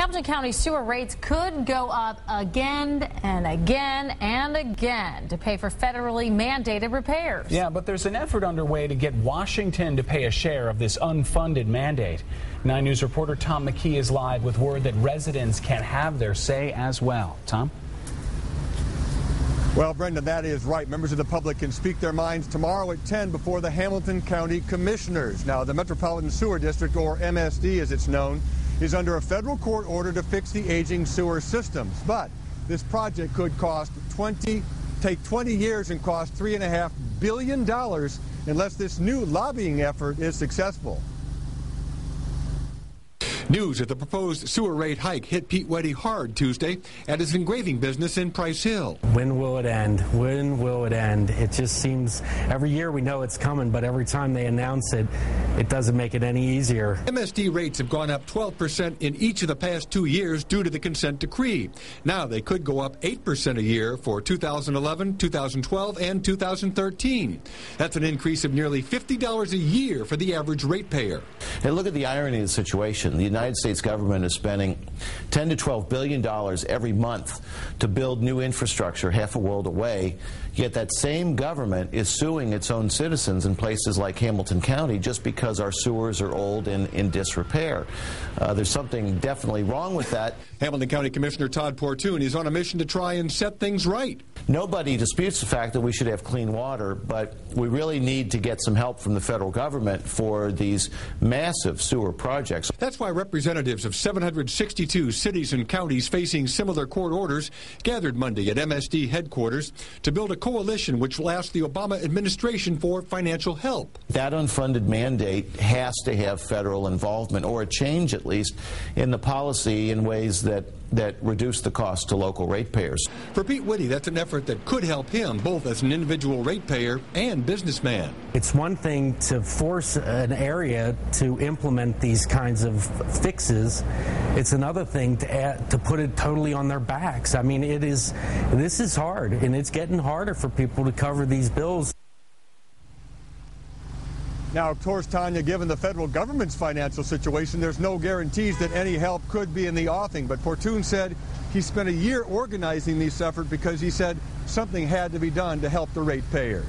Hamilton County sewer rates could go up again and again and again to pay for federally mandated repairs. Yeah, but there's an effort underway to get Washington to pay a share of this unfunded mandate. 9 News reporter Tom McKee is live with word that residents can have their say as well. Tom? Well, Brendan, that is right. Members of the public can speak their minds tomorrow at 10 before the Hamilton County Commissioners. Now, the Metropolitan Sewer District, or MSD as it's known, is under a federal court order to fix the aging sewer systems. But this project could take 20 years and cost $3.5 billion unless this new lobbying effort is successful. News of the proposed sewer rate hike hit Pete Weddy hard Tuesday at his engraving business in Price Hill. When will it end? When will it end? It just seems every year we know it's coming, but every time they announce it, it doesn't make it any easier. MSD rates have gone up 12% in each of the past 2 years due to the consent decree. Now they could go up 8% a year for 2011, 2012, and 2013. That's an increase of nearly $50 a year for the average ratepayer. Hey, look at the irony of the situation. The United States government is spending $10 to $12 billion every month to build new infrastructure half a world away, yet that same government is suing its own citizens in places like Hamilton County just because our sewers are old and in disrepair. There's something definitely wrong with that. Hamilton County Commissioner Todd Portune is on a mission to try and set things right. Nobody disputes the fact that we should have clean water, but we really need to get some help from the federal government for these massive sewer projects. That's why representatives of 762 cities and counties facing similar court orders gathered Monday at MSD headquarters to build a coalition which will ask the Obama administration for financial help. That unfunded mandate has to have federal involvement, or a change at least in the policy in ways that reduce the cost to local ratepayers. For Pete Whitty, that's an effort that could help him both as an individual ratepayer and businessman. It's one thing to force an area to implement these kinds of fixes. It's another thing to put it totally on their backs. I mean, this is hard, and it's getting harder for people to cover these bills. Now, of course, Tanya, given the federal government's financial situation, there's no guarantees that any help could be in the offing. But Portune said he spent a year organizing this effort because he said something had to be done to help the ratepayers.